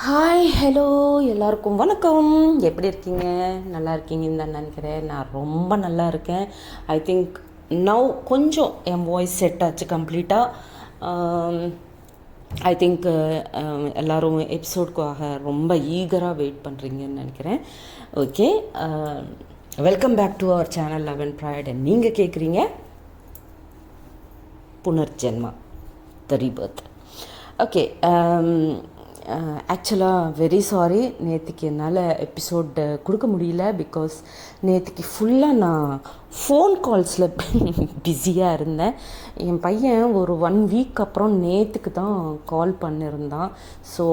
Hi hello எல்லாருக்கும் வணக்கம். எப்படி இருக்கீங்க? நல்லா இருக்கீங்கன்னு தான் நினைக்கிறேன். நான் ரொம்ப நல்லா இருக்கேன். ஐ திங்க் நவ் கொஞ்சம் என் வாய்ஸ் செட் ஆச்சு கம்ப்ளீட்டாக. ஐ திங்க் எல்லோரும் எபிசோடுக்காக ரொம்ப ஈகராக வெயிட் பண்ணுறீங்கன்னு நினைக்கிறேன். Okay, welcome back to our channel love and pride. நீங்கள் கேட்குறீங்க புனர்ஜென்மா, த ரீபர்த். ஓகே, ஆக்சுவலாக வெரி சாரி, நேற்றுக்கு என்னால் எபிசோட் கொடுக்க முடியல. பிகாஸ் நேற்றுக்கு ஃபுல்லாக நான் ஃபோன் கால்ஸில் பிஸியாக இருந்தேன். என் பையன் ஒரு 1 வீக் அப்புறம் நேற்றுக்கு தான் கால் பண்ணியிருந்தான். So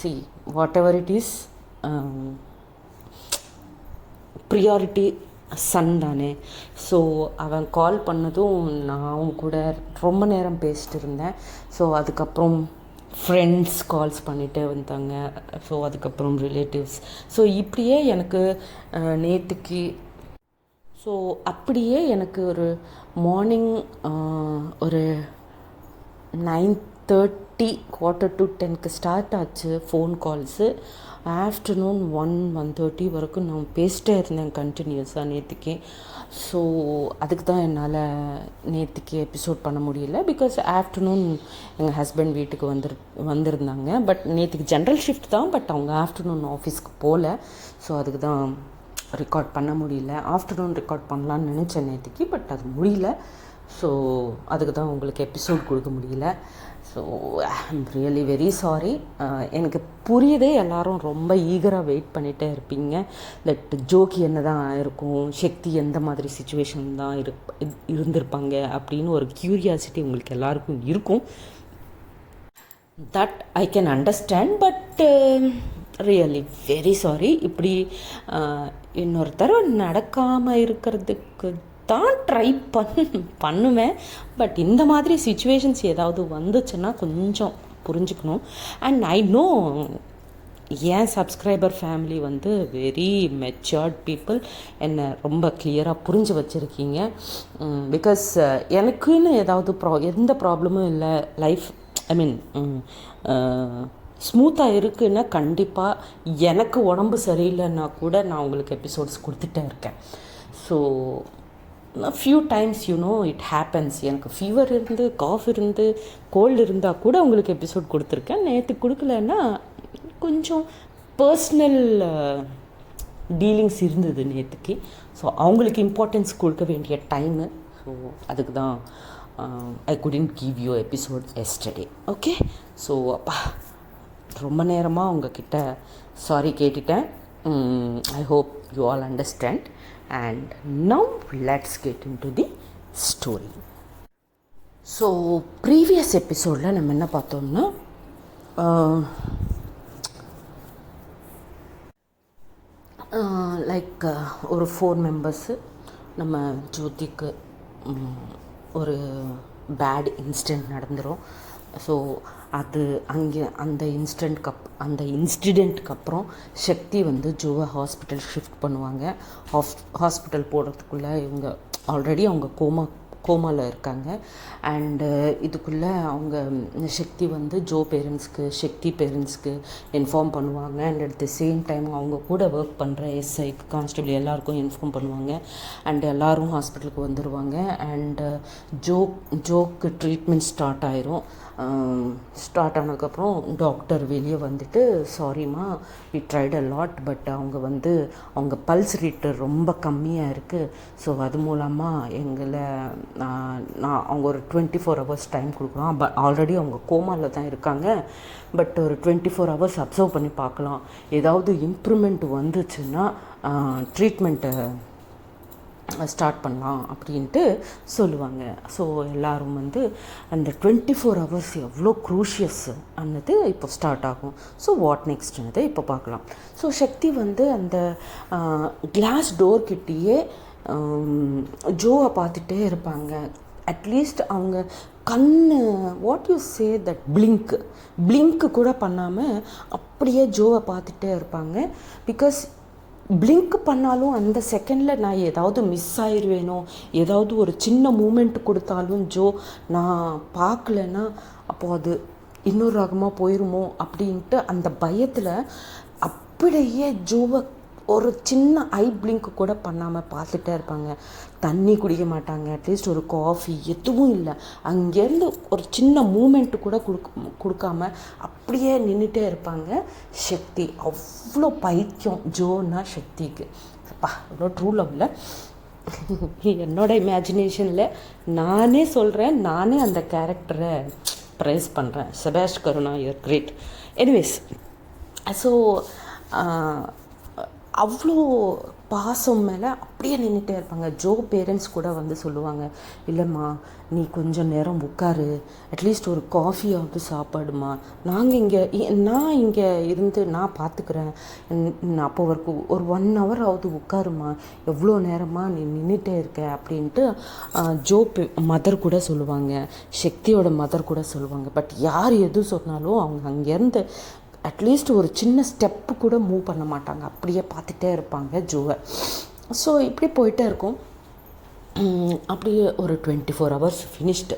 see whatever it is, priority son தானே. ஸோ அவன் கால் பண்ணதும் நான் அவங்க கூட ரொம்ப நேரம் பேசிட்டு இருந்தேன். ஸோ அதுக்கப்புறம் ஃப்ரெண்ட்ஸ் கால்ஸ் பண்ணிகிட்டே வந்தாங்க. ஸோ அதுக்கப்புறம் ரிலேட்டிவ்ஸ். ஸோ இப்படியே எனக்கு நேற்றுக்கு அப்படியே எனக்கு ஒரு மார்னிங் ஒரு 9:30 1:45 ஸ்டார்ட் ஆச்சு ஃபோன் கால்ஸு. ஆஃப்டர்நூன் 1:30 வரைக்கும் நான் பேசிட்டே இருந்தேன் கண்டினியூஸாக நேற்றுக்கு. ஸோ அதுக்கு தான் என்னால் நேற்றுக்கு எபிசோட் பண்ண முடியல. பிகாஸ் ஆஃப்டர்நூன் எங்கள் ஹஸ்பண்ட் வீட்டுக்கு வந்திருந்தாங்க. பட் நேற்றுக்கு ஜென்ரல் ஷிஃப்ட் தான், பட் அவங்க ஆஃப்டர்நூன் ஆஃபீஸ்க்கு போகல. ஸோ அதுக்கு தான் ரெக்கார்ட் பண்ண முடியல. ஆஃப்டர்நூன் ரெக்கார்ட் பண்ணலான்னு நினச்சேன் நேற்றுக்கு, பட் அது முடியல. ஸோ அதுக்கு தான் உங்களுக்கு எபிசோட் கொடுக்க முடியல. So I'm really very sorry. எனக்கு புரியுதே, எல்லோரும் ரொம்ப ஈகராக வெயிட் பண்ணிகிட்டே இருப்பீங்க. தட் ஜோக்கி என்ன தான் இருக்கும், சக்தி எந்த மாதிரி சுச்சுவேஷன் தான் இருந்திருப்பாங்க அப்படின்னு ஒரு க்யூரியாசிட்டி உங்களுக்கு எல்லாருக்கும் இருக்கும். That I can understand. But really very sorry. இப்படி இன்னொரு தடவை நடக்காமல் இருக்கிறதுக்கு தான் ட்ரை பண்ணுவேன். பட் இந்த மாதிரி சுச்சுவேஷன்ஸ் ஏதாவது வந்துச்சுன்னா கொஞ்சம் புரிஞ்சுக்கணும். And I know N subscriber family very matured people. என்னை ரொம்ப கிளியராக புரிஞ்சு வச்சுருக்கீங்க. பிகாஸ் எனக்குன்னு ஏதாவது எந்த ப்ராப்ளமும் இல்லை. லைஃப் ஐ மீன் ஸ்மூத்தாக இருக்குன்னா கண்டிப்பாக எனக்கு உடம்பு சரியில்லைன்னா கூட நான் உங்களுக்கு எபிசோட்ஸ் கொடுத்துட்டே இருக்கேன். So few times it happens. எனக்கு ஃபீவர் இருந்து, காஃப் இருந்து, கோல்டு இருந்தால் கூட உங்களுக்கு எபிசோட் கொடுத்துருக்கேன். நேற்று கொடுக்கலன்னா கொஞ்சம் பர்ஸ்னல் டீலிங்ஸ் இருந்தது நேற்றுக்கு. ஸோ அவங்களுக்கு இம்பார்ட்டன்ஸ் கொடுக்க வேண்டிய டைமு. ஸோ அதுக்கு தான் ஐ couldn't give you episode yesterday. Okay, so அப்பா ரொம்ப நேரமாக உங்ககிட்ட சாரி கேட்டுட்டேன். I hope you all understand. And now let's get into the story. So previous episodeல நம்ம என்ன பார்த்தோம்னா, லைக் ஒரு 4 மெம்பர்ஸு நம்ம ஜோதிக்கு ஒரு பேட் இன்சிடெண்ட் நடந்துடும். ஸோ அது அங்கே அந்த இன்சிடெண்ட்டுக்கு அப்புறம் சக்தி ஜோவை ஹாஸ்பிட்டல் ஷிஃப்ட் பண்ணுவாங்க. ஹாஸ்பிட்டல் போடுறதுக்குள்ளே இவங்க ஆல்ரெடி அவங்க கோமாவில் இருக்காங்க. அண்டு இதுக்குள்ளே அவங்க சக்தி ஜோ பேரண்ட்ஸ்க்கு, சக்தி பேரண்ட்ஸ்க்கு இன்ஃபார்ம் பண்ணுவாங்க. And at the same time அவங்க கூட ஒர்க் பண்ணுற எஸ்ஐ, கான்ஸ்டபிள் எல்லாருக்கும் இன்ஃபார்ம் பண்ணுவாங்க. அண்ட் எல்லோரும் ஹாஸ்பிட்டலுக்கு வந்துடுவாங்க. அண்டு ஜோக்கு ட்ரீட்மெண்ட் ஸ்டார்ட் ஆயிரும். ஸ்டார்ட் ஆனதுக்கப்புறம் டாக்டர் வெளியே வந்துட்டு, சாரிம்மா we tried a lot, but அவங்க பல்ஸ் ரேட்டு ரொம்ப கம்மியாக இருக்குது. ஸோ அது மூலமாக எங்களை அவங்க ஒரு 24 hours டைம் கொடுக்குறோம். பட் ஆல்ரெடி அவங்க கோமாவில் தான் இருக்காங்க. பட் ஒரு 24 hours அப்சர்வ் பண்ணி பார்க்கலாம். ஏதாவது இம்ப்ரூவ்மெண்ட் வந்துச்சுன்னா ட்ரீட்மெண்ட்டை ஸ்டார்ட் பண்ணலாம் அப்படின்ட்டு சொல்லுவாங்க. ஸோ எல்லோரும் அந்த 24 hours எவ்வளோ க்ரூஷியஸ் அன்னது இப்போ ஸ்டார்ட் ஆகும். ஸோ வாட் நெக்ஸ்ட்னதை இப்போ பார்க்கலாம். ஸோ சக்தி அந்த கிளாஸ் டோர் கிட்டேயே ஜோவை பார்த்துட்டே இருப்பாங்க. அட்லீஸ்ட் அவங்க வாட் யூ சே தட் பிளிங்க்கு கூட பண்ணாமல் அப்படியே ஜோவை பார்த்துட்டே இருப்பாங்க. பிகாஸ் பிளிங்க் பண்ணாலும் அந்த செகண்டில் நான் ஏதாவது மிஸ் ஆயிடுவேனோ, ஏதாவது ஒரு சின்ன மூமெண்ட் கொடுத்தாலும் ஜோ நான் பார்க்கலன்னா அப்போது அது இன்னொரு ரகமாக போயிருமோ அப்படின்ட்டு அந்த பயத்தில் அப்படியே ஜோவை ஒரு சின்ன ஐ பிளிங்க் கூட பண்ணாமல் பார்த்துட்டே இருப்பாங்க. தண்ணி குடிக்க மாட்டாங்க, அட்லீஸ்ட் ஒரு காஃபி எதுவும் இல்லை. அங்கேருந்து ஒரு சின்ன மூமெண்ட்டு கூட கொடுக்காம அப்படியே நின்றுட்டே இருப்பாங்க சக்தி. அவ்வளோ பைத்தியம் ஜோன்னா சக்திக்கு. அப்பா அவ்வளோ ட்ரூ லவ்வில் என்னோடய இமேஜினேஷனில் நானே சொல்கிறேன், நானே அந்த கேரக்டரை ப்ரைஸ் பண்ணுறேன். செபாஷ் Karuna, you're great. Anyways, so அவ்வளோ பாசம் மேலே அப்படியே நின்றுட்டே இருப்பாங்க. ஜோ பேரண்ட்ஸ் கூட வந்து சொல்லுவாங்க, இல்லைம்மா நீ கொஞ்சம் நேரம் உட்காரு, அட்லீஸ்ட் ஒரு காஃபியாவது சாப்பாடுமா, நான் இங்கே இருந்து நான் பார்த்துக்கிறேன், அப்போ ஒரு 1 hour ஆகுது உட்காருமா, எவ்வளோ நேரமாக நீ நின்றுட்டே இருக்க அப்படின்ட்டு ஜோ மதர் கூட சொல்லுவாங்க, சக்தியோட மதர் கூட சொல்லுவாங்க. பட் யார் எது சொன்னாலும் அவங்க அங்கேருந்து அட்லீஸ்ட் ஒரு சின்ன ஸ்டெப்பு கூட மூவ் பண்ண மாட்டாங்க, அப்படியே பார்த்துட்டே இருப்பாங்க ஜோவை. ஸோ இப்படி போயிட்டே இருக்கும். அப்படியே ஒரு 24 hours ஃபினிஷ்டு.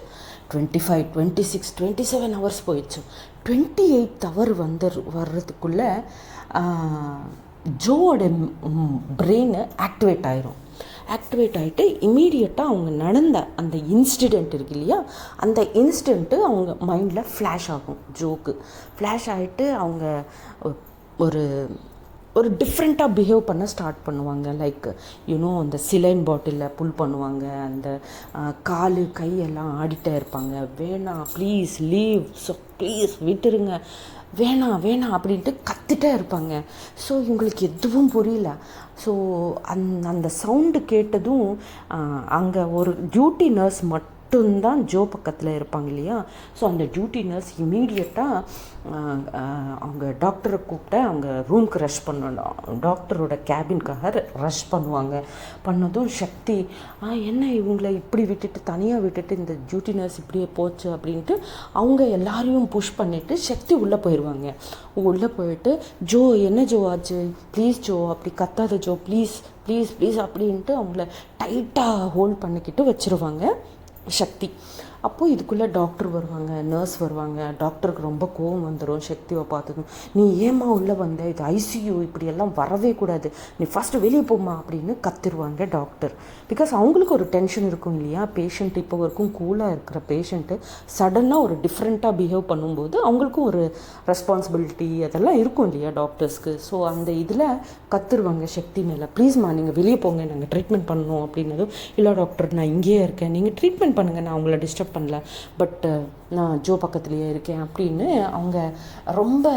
25, 26, 27 hours போயிடுச்சு. 28th hour வர்றதுக்குள்ளே ஜோவோட பிரெயின் ஆக்டிவேட் ஆகிட்டு இமீடியட்டாக அவங்க நடந்த அந்த இன்சிடெண்ட் இருக்கு இல்லையா, அந்த இன்சிடெண்ட்டு அவங்க மைண்டில் ஃப்ளாஷ் ஆகும். ஜோக்கு ஃப்ளாஷ் ஆகிட்டு அவங்க ஒரு டிஃப்ரெண்ட்டாக பிஹேவ் பண்ண ஸ்டார்ட் பண்ணுவாங்க. லைக் அந்த சிலைன் பாட்டிலில் புல் பண்ணுவாங்க, அந்த கால் கையெல்லாம் ஆடிட்டே இருப்பாங்க. வேணாம் ப்ளீஸ் லீவ், ஸோ ப்ளீஸ் விட்டுருங்க, வேணாம் அப்படின்ட்டு கத்திட்டே இருப்பாங்க. ஸோ இவங்களுக்கு எதுவும் புரியல. ஸோ அந்த சவுண்டு கேட்டதும் அங்கே ஒரு டியூட்டி நர்ஸ் மட்டும்தான் ஜோ பக்கத்தில் இருப்பாங்க இல்லையா. ஸோ அந்த டியூட்டி நர்ஸ் இமீடியட்டாக அவங்க டாக்டரை கூப்பிட்டு அவங்க ரூமுக்கு ரஷ் பண்ணணும், டாக்டரோட கேபின்காக ரஷ் பண்ணதும் சக்தி என்ன இவங்களை இப்படி விட்டுட்டு தனியாக விட்டுட்டு இந்த டியூட்டி நர்ஸ் இப்படியே போச்சு அப்படின்ட்டு அவங்க எல்லாரையும் புஷ் பண்ணிவிட்டு சக்தி உள்ளே போயிடுவாங்க. உள்ளே போயிட்டு ஜோ என்ன ஜோ ஆச்சு, ப்ளீஸ் ஜோ அப்படி கத்தாத ஜோ, ப்ளீஸ் ப்ளீஸ் ப்ளீஸ் அப்படின்ட்டு அவங்கள டைட்டாக ஹோல்ட் பண்ணிக்கிட்டு வச்சுருவாங்க சக்தி. அப்போது இதுக்குள்ளே டாக்டர் வருவாங்க, நர்ஸ் வருவாங்க. டாக்டருக்கு ரொம்ப கோவம் வந்துடும் சக்தியை பார்த்ததும். நீ ஏமா உள்ளே வந்த, இது ஐசியூ, இப்படியெல்லாம் வரவே கூடாது, நீ ஃபஸ்ட்டு வெளியே போமா அப்படின்னு கத்திருவாங்க டாக்டர். பிகாஸ் அவங்களுக்கு ஒரு டென்ஷன் இருக்கும் இல்லையா, பேஷண்ட் இப்போ வரைக்கும் கூலாக இருக்கிற பேஷண்ட்டு சடனாக ஒரு டிஃப்ரெண்ட்டாக பிஹேவ் பண்ணும்போது அவங்களுக்கும் ஒரு ரெஸ்பான்சிபிலிட்டி அதெல்லாம் இருக்கும் இல்லையா டாக்டர்ஸ்க்கு. ஸோ அந்த இதில் கத்திருவாங்க சக்தி மேலே, ப்ளீஸ்மா நீங்கள் வெளியே போங்க, நாங்கள் ட்ரீட்மெண்ட் பண்ணணும் அப்படின்னதும், இல்லை டாக்டர் நான் இங்கேயே இருக்கேன், நீங்கள் ட்ரீட்மெண்ட் பண்ணுங்கள், நான் அவங்கள டிஸ்டர்ப் பண்ணல, பட் நான் ஜோ பக்கத்துலேயே இருக்கேன் அப்படின்னு அவங்க ரொம்ப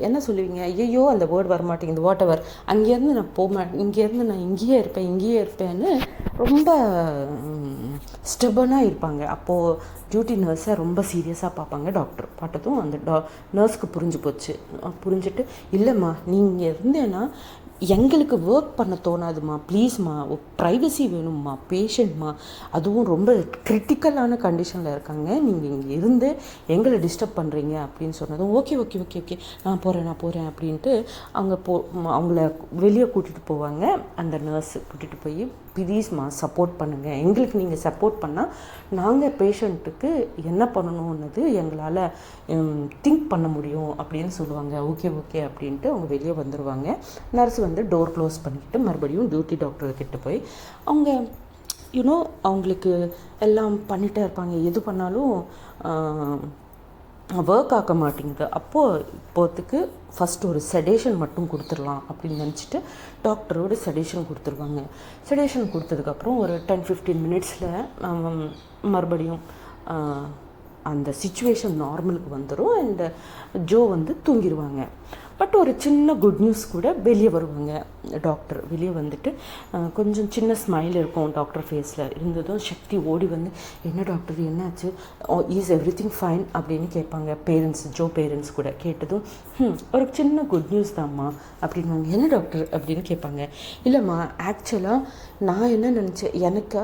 என்ன சொல்லுவீங்க, ஐயோ அந்த வேர்டு வரமாட்டேங்குது, வாட் எவர், அங்கேருந்து நான் இங்கேருந்து நான் இங்கேயே இருப்பேன்னு ரொம்ப ஸ்டெபனாக இருப்பாங்க. அப்போது டியூட்டி நர்ஸை ரொம்ப சீரியஸாக பார்ப்பாங்க டாக்டர். பார்த்ததும் அந்த நர்ஸ்க்கு புரிஞ்சுட்டு இல்லைம்மா நீங்கள் இருந்தேன்னா எங்களுக்கு ஒர்க் பண்ண தோணாதுமா, ப்ளீஸ்மா, ப்ரைவசி வேணும்மா, பேஷண்ட்மா, அதுவும் ரொம்ப கிரிட்டிக்கலான கண்டிஷனில் இருக்காங்க, நீங்கள் இங்கே இருந்து எங்களை டிஸ்டர்ப் பண்ணுறீங்க அப்படின்னு சொன்னதும் ஓகே நான் போகிறேன் அப்படின்ட்டு அவங்கள வெளியே கூட்டிகிட்டு போவாங்க. அந்த நர்ஸ் கூட்டிகிட்டு போய் ப்ளீஸ்மா சப்போர்ட் பண்ணுங்கள், எங்களுக்கு நீங்கள் சப்போர்ட் பண்ணால் நாங்கள் பேஷண்ட்டுக்கு என்ன பண்ணணும்னது எங்களால் திங்க் பண்ண முடியும் அப்படின்னு சொல்லுவாங்க. ஓகே அப்படின்ட்டு அவங்க வெளியே வந்துடுவாங்க. நர்ஸ் வந்து டோர் க்ளோஸ் பண்ணிக்கிட்டு மறுபடியும் டியூட்டி டாக்டர்கிட்ட போய் அவங்க அவங்களுக்கு எல்லாம் பண்ணிகிட்டே இருப்பாங்க. எது பண்ணாலும் ஒர்க் ஆக்க மாட்டேங்குது. இப்போத்துக்கு ஃபஸ்ட்டு ஒரு செடேஷன் மட்டும் கொடுத்துடலாம் அப்படின்னு நினச்சிட்டு டாக்டரோட செடேஷன் கொடுத்துருவாங்க. செடேஷன் கொடுத்ததுக்கப்புறம் ஒரு 10-15 minutesல மறுபடியும் அந்த சிச்சுவேஷன் நார்மலுக்கு வந்துடும் அண்ட் ஜோ வந்து தூங்கிடுவாங்க. பட் ஒரு சின்ன குட் நியூஸ் கூட வெளியே வருவாங்க. டாக்டர் வெளியே வந்துட்டு கொஞ்சம் சின்ன ஸ்மைல் இருக்கும் டாக்டர் ஃபேஸில். இருந்ததும் சக்தி ஓடி வந்து என்ன டாக்டர் என்னாச்சு, இஸ் எவ்ரிதிங் ஃபைன் அப்படின்னு கேட்பாங்க. ஜோ பேரண்ட்ஸ் கூட கேட்டதும் ஒரு சின்ன குட் நியூஸ் தான்மா அப்படின்வாங்க. என்ன டாக்டர் அப்படின்னு கேட்பாங்க. இல்லைம்மா ஆக்சுவலாக நான் என்ன நினச்சேன், எனக்கு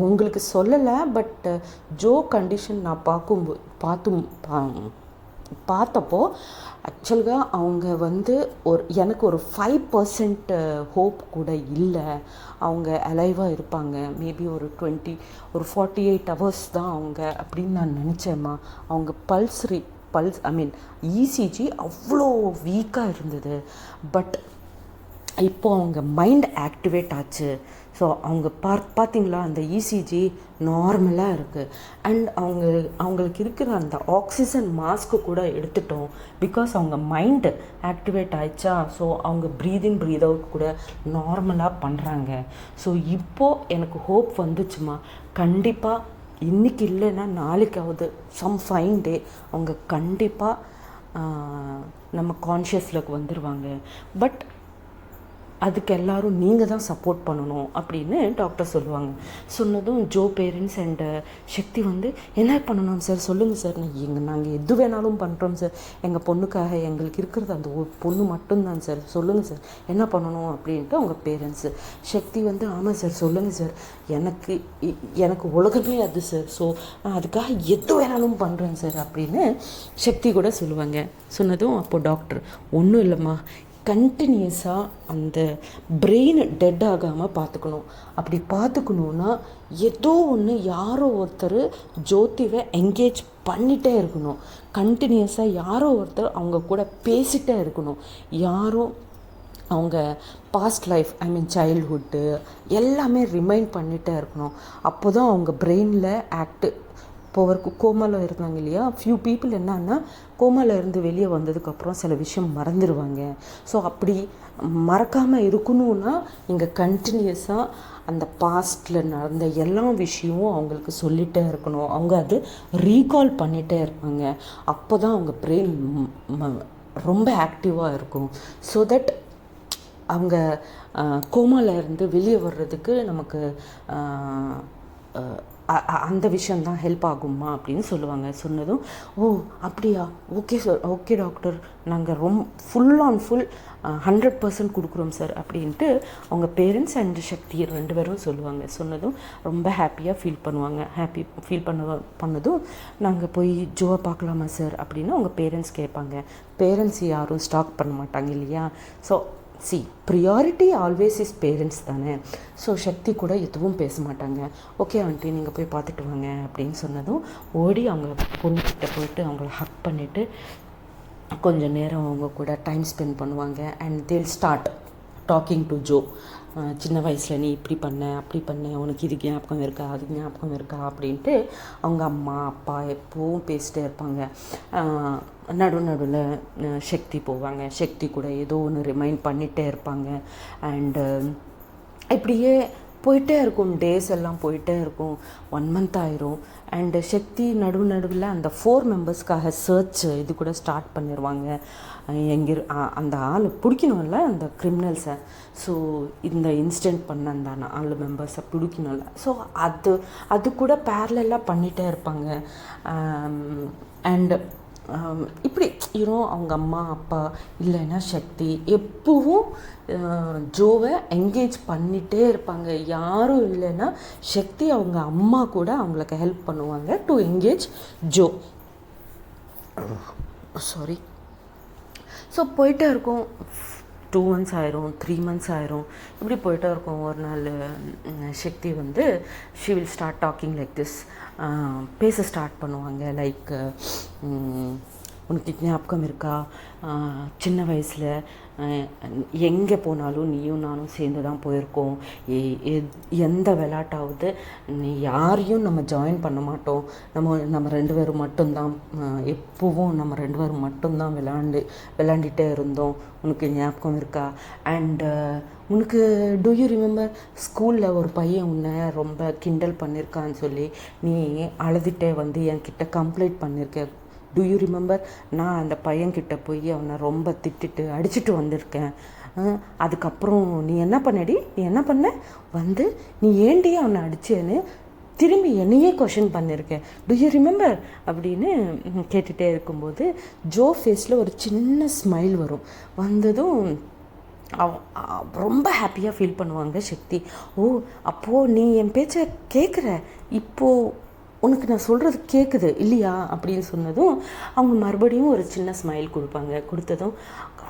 உங்களுக்கு சொல்லலை, பட் ஜோ கண்டிஷன் நான் பார்த்தும் பார்த்தப்போ ஆக்சுவலாக அவங்க வந்து எனக்கு ஒரு 5% ஹோப் கூட இல்லை அவங்க அலைவாக இருப்பாங்க. மேபி ஒரு 48 ஹவர்ஸ் தான் அவங்க அப்படின்னு நான் நினச்சேம்மா. அவங்க பல்ஸ் ஐ மீன் இசிஜி அவ்வளோ வீக்காக இருந்தது. பட் இப்போது அவங்க மைண்ட் ஆக்டிவேட் ஆச்சு. ஸோ அவங்க பார்த்தீங்களா அந்த இசிஜி நார்மலாக இருக்குது. அண்ட் அவங்களுக்கு இருக்கிற அந்த ஆக்சிஜன் மாஸ்க்கு கூட எடுத்துட்டோம். பிகாஸ் அவங்க மைண்டு ஆக்டிவேட் ஆயிடுச்சா. ஸோ அவங்க ப்ரீத் அவுட் கூட நார்மலாக பண்ணுறாங்க. ஸோ இப்போது எனக்கு ஹோப் வந்துச்சுமா. கண்டிப்பாக இன்றைக்கி இல்லைன்னா நாளைக்காவது சம் ஃபைன் டே அவங்க கண்டிப்பாக நம்ம கான்ஷியஸில் வந்துடுவாங்க. பட் அதுக்கு எல்லோரும் நீங்கள் தான் சப்போர்ட் பண்ணணும் அப்படின்னு டாக்டர் சொல்லுவாங்க. சொன்னதும் ஜோ பேரண்ட்ஸ் அண்டு சக்தி வந்து என்ன பண்ணணும் சார் சொல்லுங்கள் சார். நாங்கள் எது வேணாலும் பண்ணுறோம் சார். எங்கள் பொண்ணுக்காக எங்களுக்கு இருக்கிறது அந்த ஒரு பொண்ணு மட்டும்தான் சார். சொல்லுங்கள் சார் என்ன பண்ணணும் அப்படின்ட்டு அவங்க பேரண்ட்ஸு. சக்தி வந்து ஆமாம் சார் சொல்லுங்கள் சார். எனக்கு உலகமே அது சார். ஸோ நான் அதுக்காக எது வேணாலும் பண்ணுறேன் சார் அப்படின்னு சக்தி கூட சொல்லுவாங்க. சொன்னதும் அப்போது டாக்டர் ஒன்றும் இல்லைம்மா, கண்டினியூஸாக அந்த பிரெயின் டெட் ஆகாமல் பார்த்துக்கணும். அப்படி பார்த்துக்கணுன்னா ஏதோ ஒன்று யாரோ ஒருத்தர் ஜோதிவை என்கேஜ் பண்ணிகிட்டே இருக்கணும். கண்டினியூஸாக யாரோ ஒருத்தர் அவங்க கூட பேசிகிட்டே இருக்கணும். யாரோ அவங்க பாஸ்ட் லைஃப் ஐ மீன் சைல்ட்ஹுட்டு எல்லாமே ரிமைண்ட் பண்ணிகிட்டே இருக்கணும். அப்போ தான் அவங்க பிரெயினில் இப்போ அவருக்கு கோமாவில் இருந்தாங்க இல்லையா, ஃபியூ பீப்புள் என்னன்னா கோமாவில் இருந்து வெளியே வந்ததுக்கப்புறம் சில விஷயம் மறந்துடுவாங்க. ஸோ அப்படி மறக்காமல் இருக்கணும்னா இங்கே கண்டினியூஸாக அந்த பாஸ்டில் நடந்த எல்லா விஷயமும் அவங்களுக்கு சொல்லிகிட்டே இருக்கணும். அவங்க அது ரீகால் பண்ணிகிட்டே இருப்பாங்க. அப்போ தான் அவங்க பிரெயின் ரொம்ப ஆக்டிவாக இருக்கும். ஸோ தட் அவங்க கோமாவில் இருந்து வெளியே வர்றதுக்கு நமக்கு அந்த விஷயந்தான் ஹெல்ப் ஆகுமா அப்படின்னு சொல்லுவாங்க. சொன்னதும் ஓ அப்படியா, ஓகே சார், ஓகே டாக்டர், நாங்கள் ஃபுல் 100% கொடுக்குறோம் சார் அப்படின்ட்டு அவங்க பேரண்ட்ஸ் அண்ட் சக்தி 2 பேரும் சொல்லுவாங்க. சொன்னதும் ரொம்ப ஹாப்பியாக ஃபீல் பண்ணுவாங்க. பண்ணதும் நாங்கள் போய் ஜோவை பார்க்கலாமா சார் அப்படின்னு அவங்க பேரண்ட்ஸ் கேட்பாங்க. பேரண்ட்ஸ் யாரும் ஸ்டாக் பண்ண மாட்டாங்க இல்லையா. So priority always his parents தானே. ஸோ சக்தி கூட எதுவும் பேச மாட்டாங்க. ஓகே ஆண்டி நீங்கள் போய் பார்த்துட்டு வாங்க அப்படின்னு சொன்னதும் ஓடி அவங்க பொண்ணுக்கிட்ட போயிட்டு அவங்கள ஹக் பண்ணிவிட்டு கொஞ்சம் நேரம் அவங்க கூட டைம் ஸ்பெண்ட் பண்ணுவாங்க. அண்ட் தேல் ஸ்டார்ட் டாக்கிங் டு ஜோ. சின்ன வயசில் நீ இப்படி பண்ண அப்படி பண்ண, உனக்கு இது ஞாபகம் இருக்கா அது ஞாபகம் இருக்கா அப்படின்ட்டு அவங்க அம்மா அப்பா எப்போவும் பேசிட்டே இருப்பாங்க. நடுவில் சக்தி போவாங்க. சக்தி கூட ஏதோ ஒன்று ரிமைண்ட் பண்ணிகிட்டே இருப்பாங்க. அண்டு இப்படியே போயிட்டே இருக்கும். டேஸ் எல்லாம் போயிட்டே இருக்கும். 1 month ஆயிரும். அண்டு சக்தி நடுவில் அந்த 4 மெம்பர்ஸ்க்காக சர்ச் இது கூட ஸ்டார்ட் பண்ணிடுவாங்க. எங்கே அந்த ஆள் பிடிக்கணும்ல அந்த கிரிமினல்ஸை. ஸோ இந்த இன்சிடெண்ட் பண்ண அந்த 4 மெம்பர்ஸை பிடிக்கணும்ல. ஸோ அது கூட பேரலாக பண்ணிகிட்டே இருப்பாங்க. அண்டு இப்படி அவங்க அம்மா அப்பா இல்லைன்னா சக்தி எப்பவும் ஜோவை என்கேஜ் பண்ணிகிட்டே இருப்பாங்க. யாரும் இல்லைன்னா சக்தி அவங்க அம்மா கூட அவங்களுக்கு ஹெல்ப் பண்ணுவாங்க to engage Joe. Sorry. So போயிட்டே இருக்கும். 2 months ஆயிரும், 3 months ஆயிரும். இப்படி போயிட்டே இருக்கும். ஒரு நாள் சக்தி வந்து she will start talking like this. பேச ஸ்டார்ட் பண்ணுவாங்க. லைக் உனக்கு ஞாபகம் இருக்கா, சின்ன வயசில் எங்கே போனாலும் நீயும் நானும் சேர்ந்து தான் போயிருக்கோம். எந்த விளையாட்டாவது நீ யாரையும் நம்ம ஜாயின் பண்ண மாட்டோம். நம்ம 2 பேரும் மட்டும்தான் எப்பவும் நம்ம 2 பேரும் மட்டும்தான் விளையாண்டுட்டே இருந்தோம். உனக்கு ஞாபகம் இருக்கா? அண்டு உனக்கு டூ யூ ரிமெம்பர் ஸ்கூலில் ஒரு பையன் உன்னை ரொம்ப கிண்டல் பண்ணியிருக்கான்னு சொல்லி நீ அழுதுகிட்டே வந்து என்கிட்ட கம்ப்ளைண்ட் பண்ணியிருக்க. Do you remember? நான் அந்த பையன்கிட்ட போய் அவனை ரொம்ப திட்டிட்டு அடிச்சுட்டு வந்திருக்கேன். அதுக்கப்புறம் நீ என்ன பண்ண வந்து நீ ஏண்டி அவனை அடிச்சேன்னு திரும்பி என்னையே கொஷின் பண்ணியிருக்கேன். டூ யூ ரிமெம்பர் அப்படின்னு கேட்டுகிட்டே இருக்கும்போது ஜோ ஃபேஸில் ஒரு சின்ன ஸ்மைல் வரும். வந்ததும் ரொம்ப ஹாப்பியாக ஃபீல் பண்ணுவாங்க சக்தி. ஓ அப்போது நீ என் பேச்சை கேட்குற, இப்போது உனக்கு நான் சொல்கிறது கேட்குது இல்லையா அப்படின்னு சொன்னதும் அவங்க மறுபடியும் ஒரு சின்ன ஸ்மைல் கொடுப்பாங்க. கொடுத்ததும்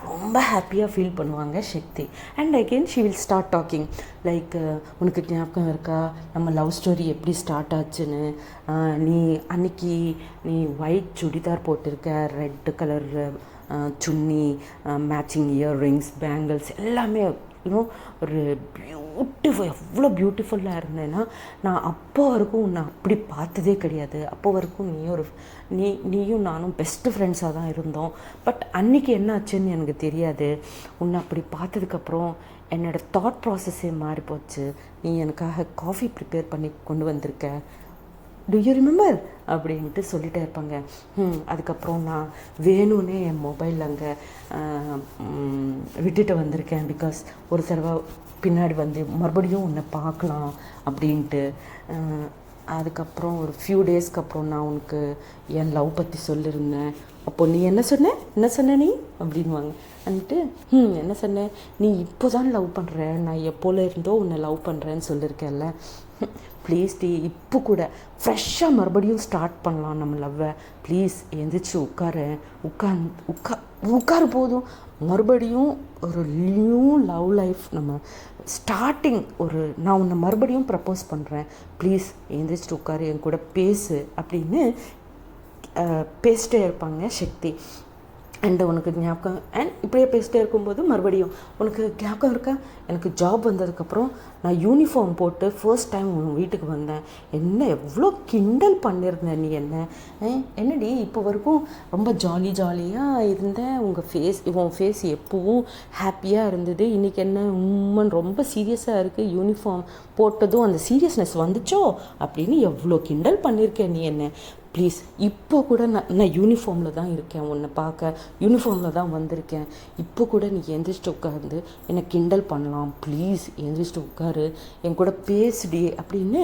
ரொம்ப ஹாப்பியாக ஃபீல் பண்ணுவாங்க Shakti. And again she will start talking like, உனக்கு ஞாபகம் இருக்கா நம்ம லவ் ஸ்டோரி எப்படி ஸ்டார்ட் ஆச்சுன்னு? நீ அன்னைக்கு நீ ஒயிட் சுடிதார் போட்டிருக்க, ரெட் கலர் சுன்னி, மேட்சிங் இயர்ரிங்ஸ், பேங்கிள்ஸ் எல்லாமே இன்னும் ஒரு எவ்வளோ பியூட்டிஃபுல்லாக இருந்தேன்னா, நான் அப்போ வரைக்கும் உன்னை அப்படி பார்த்ததே கிடையாது. அப்போ வரைக்கும் நீயும் நானும் பெஸ்ட்டு ஃப்ரெண்ட்ஸாக தான் இருந்தோம். பட் அன்றைக்கி என்ன ஆச்சுன்னு எனக்கு தெரியாது. உன்னை அப்படி பார்த்ததுக்கப்புறம் என்னோடய தாட் ப்ராசஸ்ஸே மாறி போச்சு. நீ எனக்காக காஃபி ப்ரிப்பேர் பண்ணி கொண்டு வந்திருக்க, டு யூ ரிமெம்பர் அப்படின்ட்டு சொல்லிகிட்டே இருப்பாங்க. அதுக்கப்புறம் நான் வேணும்னே என் மொபைல் அங்கே விட்டுட்டு வந்திருக்கேன். பிகாஸ் ஒரு தடவை பின்னாடி வந்து மறுபடியும் உன்னை பார்க்கலாம் அப்படின்ட்டு. அதுக்கப்புறம் ஒரு ஃபியூ டேஸ்க்கு அப்புறம் நான் உனக்கு என் லவ் பற்றி சொல்லியிருந்தேன். அப்போ நீ என்ன சொன்ன நீ அப்படின்வாங்க. வந்துட்டு என்ன சொன்ன, நீ இப்போ தான் லவ் பண்ணுற, நான் எப்போல இருந்தோ உன்னை லவ் பண்ணுறேன்னு சொல்லியிருக்கேன்ல. ப்ளீஸ் டி, இப்போ கூட ஃப்ரெஷ்ஷாக மறுபடியும் ஸ்டார்ட் பண்ணலாம் நம்ம லவ்வை. ப்ளீஸ் எழுந்திரிச்சு உட்காரு போதும். மறுபடியும் ஒரு நியூ லவ் லைஃப் நம்ம ஸ்டார்டிங். நான் உன்னை மறுபடியும் ப்ரப்போஸ் பண்ணுறேன், ப்ளீஸ் எழுந்திரிச்சிட்டு உட்காரு, என் கூட பேசு அப்படின்னு பேசிட்டே இருப்பாங்க சக்தி. அண்ட் உனக்கு ஞாபகம், அண்ட் இப்படியே பேசிட்டே இருக்கும்போது மறுபடியும் உனக்கு ஞாபகம் இருக்கா, எனக்கு ஜாப் வந்ததுக்கப்புறம் நான் யூனிஃபார்ம் போட்டு ஃபர்ஸ்ட் டைம் உன் வீட்டுக்கு வந்தேன், என்ன எவ்வளோ கிண்டல் பண்ணியிருந்தேன் நீ என்னடி இப்போ வரைக்கும் ரொம்ப ஜாலியாக இருந்தேன், உன் ஃபேஸ் எப்பவும் ஹாப்பியாக இருந்தது, இன்றைக்கி என்ன உம்மன் ரொம்ப சீரியஸாக இருக்குது, யூனிஃபார்ம் போட்டதும் அந்த சீரியஸ்னஸ் வந்துச்சோ அப்படின்னு எவ்வளோ கிண்டல் பண்ணியிருக்கேன் நீ என்ன. ப்ளீஸ் இப்போ கூட நான் யூனிஃபார்மில் தான் இருக்கேன், உன்னை பார்க்க யூனிஃபார்மில் தான் வந்திருக்கேன், இப்போ கூட நீ எந்திரிச்சிட்டு உட்காந்து என்னை கிண்டல் பண்ணலாம், ப்ளீஸ் எந்திரிச்சிட்டு உட்காரு, என் கூட பேசுடி அப்படின்னு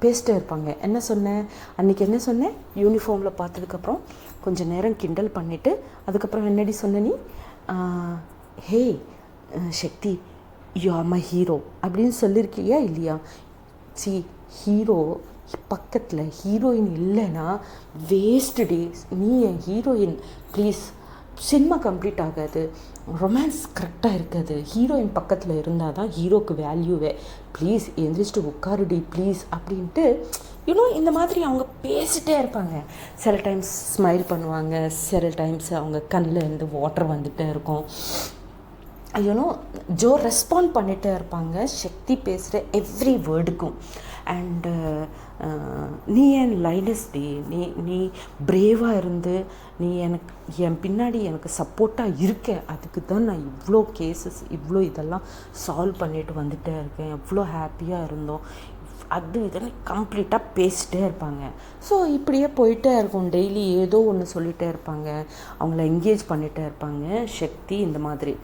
பேசிட்டே இருப்பாங்க. என்ன சொன்னேன் அன்றைக்கி, என்ன சொன்னேன், யூனிஃபார்மில் பார்த்ததுக்கப்புறம் கொஞ்சம் நேரம் கிண்டல் பண்ணிவிட்டு அதுக்கப்புறம் என்னடி சொன்ன நீ, ஹே சக்தி யூ ஆர் மை ஹீரோ அப்படின்னு சொல்லியிருக்கியா இல்லையா? ஹீரோ பக்கத்தில் ஹீரோயின் இல்லைன்னா வேஸ்ட் டேஸ், நீ என் ஹீரோயின், ப்ளீஸ். சினிமா கம்ப்ளீட் ஆகாது, ரொமான்ஸ் கரெக்டாக இருக்காது, ஹீரோயின் பக்கத்தில் இருந்தால் தான் ஹீரோக்கு வேல்யூவே. ப்ளீஸ் எந்திரிச்சிட்டு உட்காருடி ப்ளீஸ் அப்படின்ட்டு இந்த மாதிரி அவங்க பேசிகிட்டே இருப்பாங்க. சில டைம்ஸ் ஸ்மைல் பண்ணுவாங்க, சில டைம்ஸ் அவங்க கண்ணில் இருந்து வாட்டர் வந்துகிட்டே இருக்கும். ஜோ ரெஸ்பாண்ட் பண்ணிகிட்டே இருப்பாங்க சக்தி பேசுகிற எவ்ரி வேர்டுக்கும். அண்டு நீ என் லைனஸ் டி, நீ பிரேவாக இருந்து நீ என் பின்னாடி எனக்கு சப்போர்ட்டாக இருக்க, அதுக்கு தான் நான் இவ்வளோ கேசஸ் இவ்வளோ இதெல்லாம் சால்வ் பண்ணிட்டு வந்துகிட்டே இருக்கேன், எவ்வளோ ஹாப்பியாக இருந்தோம், அது இதுன்னு கம்ப்ளீட்டாக பேசிகிட்டே இருப்பாங்க. ஸோ இப்படியே போயிட்டே இருக்கும், டெய்லி ஏதோ ஒன்று சொல்லிகிட்டே இருப்பாங்க, அவங்கள என்கேஜ் பண்ணிகிட்டே இருப்பாங்க சக்தி. இந்த மாதிரி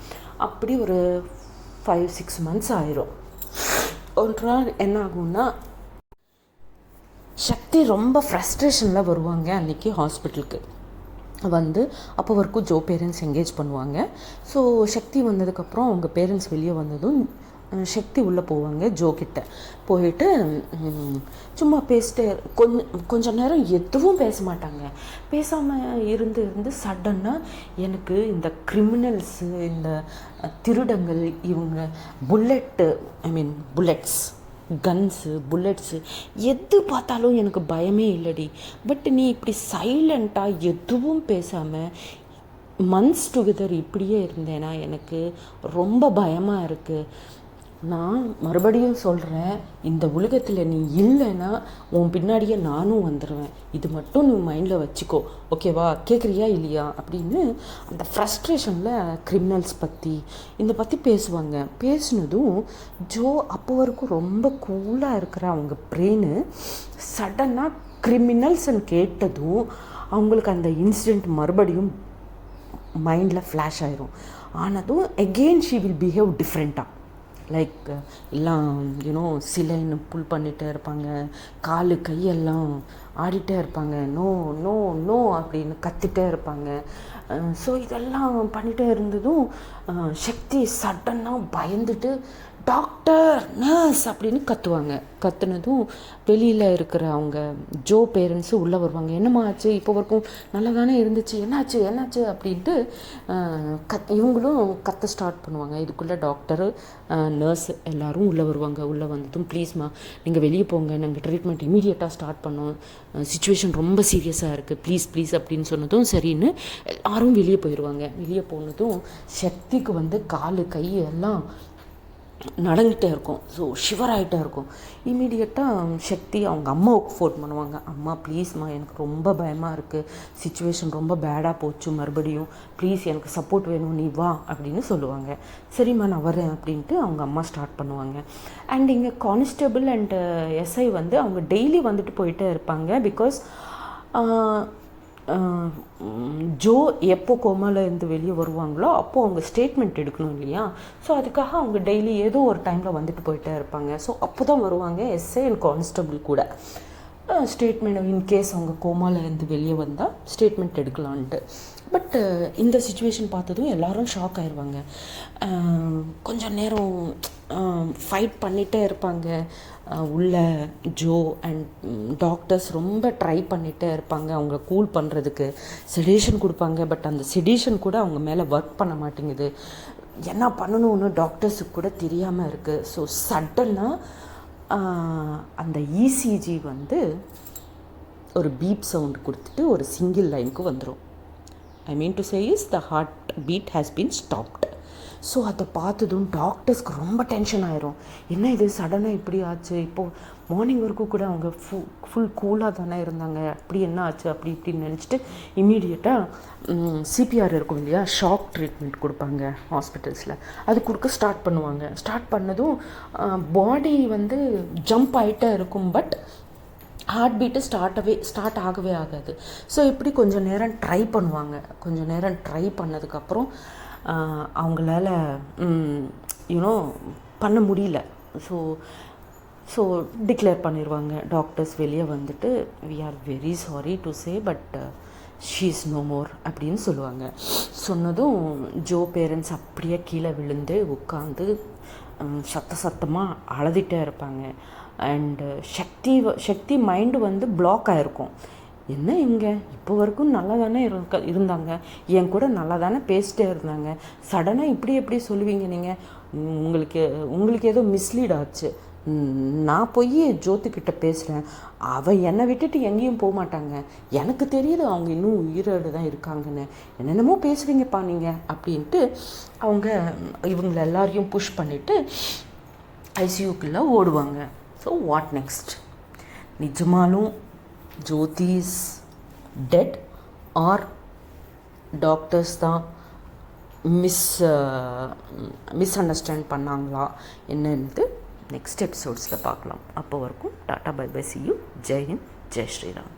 அப்படி ஒரு 5-6 months ஆயிரும். ஒரு நாள் என்ன ஆகும்னா, சக்தி ரொம்ப ஃப்ரஸ்ட்ரேஷனில் வருவாங்க அன்றைக்கி ஹாஸ்பிட்டலுக்கு வந்து. அப்போ வரைக்கும் ஜோ பேரண்ட்ஸ் என்கேஜ் பண்ணுவாங்க. ஸோ சக்தி வந்ததுக்கப்புறம் அவங்க பேரண்ட்ஸ் வெளியே வந்ததும் சக்தி உள்ளே போவாங்க ஜோ கிட்ட. போயிட்டு சும்மா பேசிட்டே கொஞ்சம் நேரம் எதுவும் பேச மாட்டாங்க. பேசாமல் இருந்து சடன்னாக எனக்கு இந்த கிரிமினல்ஸு, இந்த திருடங்கள், இவங்க புல்லட்ஸ், கன்ஸு, புல்லட்ஸு எது பார்த்தாலும் எனக்கு பயமே இல்லடி. பட் நீ இப்படி சைலண்ட்டாக எதுவும் பேசாமல் மந்த்ஸ் டுகெதர் இப்படியே இருந்தேன்னா எனக்கு ரொம்ப பயமாக இருக்குது. நான் மறுபடியும் சொல்கிறேன், இந்த உலகத்தில் நீ இல்லைன்னா உன் பின்னாடியே நானும் வந்துடுவேன், இது மட்டும் நீ மைண்டில் வச்சுக்கோ, ஓகேவா, கேட்குறியா இல்லையா அப்படின்னு அந்த ஃப்ரஸ்ட்ரேஷனில் கிரிமினல்ஸ் பற்றி பேசுவாங்க. பேசினதும் ஜோ அப்போ வரைக்கும் ரொம்ப கூலாக இருக்கிற அவங்க பிரெயினு சடனாக கிரிமினல்ஸ்ன்னு கேட்டதும் அவங்களுக்கு அந்த இன்சிடெண்ட் மறுபடியும் மைண்டில் ஃப்ளாஷ் ஆயிரும். ஆனதும் எகெயின் ஷி வில் பிஹேவ் டிஃப்ரெண்ட்டாக. லைக் எல்லாம் சிலைன்னு புல் பண்ணிகிட்டே இருப்பாங்க, காலு கையெல்லாம் ஆடிட்டே இருப்பாங்க, நோ நோ நோ அப்படின்னு கத்திட்டே இருப்பாங்க. ஸோ இதெல்லாம் பண்ணிகிட்டே இருந்ததும் சக்தி சடனாக பயந்துட்டு டாக்டர் நர்ஸ் அப்படின்னு கத்துனதும் வெளியில் இருக்கிற அவங்க ஜோ பேரண்ட்ஸு உள்ளே வருவாங்க. என்னம்மா ஆச்சு, இப்போ வரைக்கும் நல்லா தானே இருந்துச்சு, என்னாச்சு அப்படின்ட்டு இவங்களும் கத்த ஸ்டார்ட் பண்ணுவாங்க. இதுக்குள்ளே டாக்டரு நர்ஸ் எல்லோரும் உள்ளே வருவாங்க. உள்ளே வந்ததும் ப்ளீஸ்மா நீங்கள் வெளியே போங்க, நாங்கள் ட்ரீட்மெண்ட் இமீடியட்டாக ஸ்டார்ட் பண்ணோம், சுச்சுவேஷன் ரொம்ப சீரியஸாக இருக்குது, ப்ளீஸ் அப்படின்னு சொன்னதும் சரின்னு எல்லாரும் வெளியே போயிடுவாங்க. வெளியே போனதும் சக்திக்கு காலு கை எல்லாம் நடந்துகிட்டே இருக்கும். ஸோ ஷிவர் ஆகிட்டே இருக்கும். இமீடியட்டாக சக்தி அவங்க அம்மாவுக்கு ஃபோன் பண்ணுவாங்க. அம்மா ப்ளீஸ்மா எனக்கு ரொம்ப பயமாக இருக்குது, சுச்சுவேஷன் ரொம்ப பேடாக போச்சு, மறுபடியும் ப்ளீஸ் எனக்கு சப்போர்ட் வேணும், நீ வா அப்படின்னு சொல்லுவாங்க. சரிம்மா நான் வரேன் அப்படின்ட்டு அவங்க அம்மா ஸ்டார்ட் பண்ணுவாங்க. அண்ட் இங்கே கான்ஸ்டபிள் அண்ட் எஸ்ஐ அவங்க டெய்லி போயிட்டே இருப்பாங்க. பிகாஸ் ஜோ எப்போ கோமாலேருந்து வெளியே வருவாங்களோ அப்போது அவங்க ஸ்டேட்மெண்ட் எடுக்கணும் இல்லையா. ஸோ அதுக்காக அவங்க டெய்லி ஏதோ ஒரு டைமில் போயிட்டே இருப்பாங்க. ஸோ அப்போ தான் வருவாங்க எஸ்ஐ அண்ட் கான்ஸ்டபிள் கூட ஸ்டேட்மெண்ட் இன்கேஸ் அவங்க கோமாலேருந்து வெளியே வந்தால் ஸ்டேட்மெண்ட் எடுக்கலான்ட்டு. பட் இந்த சுச்சுவேஷன் பார்த்ததும் எல்லோரும் ஷாக் ஆயிடுவாங்க. கொஞ்சம் நேரம் ஃபைட் பண்ணிகிட்டே இருப்பாங்க. உள்ள ஜோ அண்ட் டாக்டர்ஸ் ரொம்ப ட்ரை பண்ணிகிட்டே இருப்பாங்க அவங்கள கூல் பண்ணுறதுக்கு, செடேஷன் கொடுப்பாங்க. பட் அந்த செடேஷன் கூட அவங்க மேலே ஒர்க் பண்ண மாட்டேங்குது. என்ன பண்ணணும்னு டாக்டர்ஸுக்கு கூட தெரியாமல் இருக்குது. ஸோ சடனாக அந்த இசிஜி ஒரு பீப் சவுண்ட் கொடுத்துட்டு ஒரு சிங்கிள் லைனுக்கு வந்துடும். I mean to say is the heart beat has been stopped. So அதை பார்த்ததும் டாக்டர்ஸ்க்கு ரொம்ப டென்ஷன் ஆயிரும். என்ன இது சடனாக இப்படி ஆச்சு, இப்போது மார்னிங் வரைக்கும் கூட அவங்க ஃபுல் கூலாக தானே இருந்தாங்க, அப்படி என்ன ஆச்சு அப்படி இப்படின்னு நினச்சிட்டு இமீடியட்டாக சிபிஆர் இருக்கும் இல்லையா, ஷாக் ட்ரீட்மெண்ட் கொடுப்பாங்க ஹாஸ்பிட்டல்ஸில். அது கொடுக்க ஸ்டார்ட் பண்ணுவாங்க. ஸ்டார்ட் பண்ணதும் பாடி ஜம்ப் ஆகிட்டே இருக்கும். பட் ஹார்ட் பீட்டு ஸ்டார்ட் ஆகவே ஆகாது. ஸோ இப்படி கொஞ்சம் நேரம் ட்ரை பண்ணுவாங்க. கொஞ்சம் நேரம் ட்ரை பண்ணதுக்கப்புறம் அவங்களால பண்ண முடியல. ஸோ டிக்ளேர் பண்ணிடுவாங்க. டாக்டர்ஸ் வெளியே we are very sorry to say but she is no more அப்படின்னு சொல்லுவாங்க. சொன்னதும் ஜோ பேரண்ட்ஸ் அப்படியே கீழே விழுந்து உட்காந்து சத்தமாக அழுதுகிட்டே இருப்பாங்க. அண்டு சக்தி மைண்டு பிளாக் ஆகிருக்கும். என்ன இவங்க இப்போ வரைக்கும் நல்லா தானே இருந்தாங்க, என் கூட நல்லா தானே பேசிட்டே இருந்தாங்க, சடனாக இப்படி எப்படி சொல்லுவீங்க நீங்கள், உங்களுக்கு ஏதோ மிஸ்லீட் ஆச்சு, நான் போய் ஜோதிக்கிட்ட பேசுகிறேன், அவள் என்னை விட்டுட்டு எங்கேயும் போக மாட்டாங்க, எனக்கு தெரியுது அவங்க இன்னும் உயிரோடு தான் இருக்காங்கன்னு, என்னென்னமோ பேசுகிறீங்கப்பா நீங்கள் அப்படின்ட்டு இவங்கள எல்லாரையும் புஷ் பண்ணிவிட்டு ஐசியூக்குள்ளே ஓடுவாங்க. So what next? நிஜமாலும் Jyothi is dead or doctors தான் மிஸ் அண்டர்ஸ்டாண்ட் பண்ணாங்களா என்னன்னு நெக்ஸ்ட் எபிசோட்ஸில் பார்க்கலாம். அப்போ வரைக்கும் tata bye bye, see you, Jai Hind, Jai Sriram.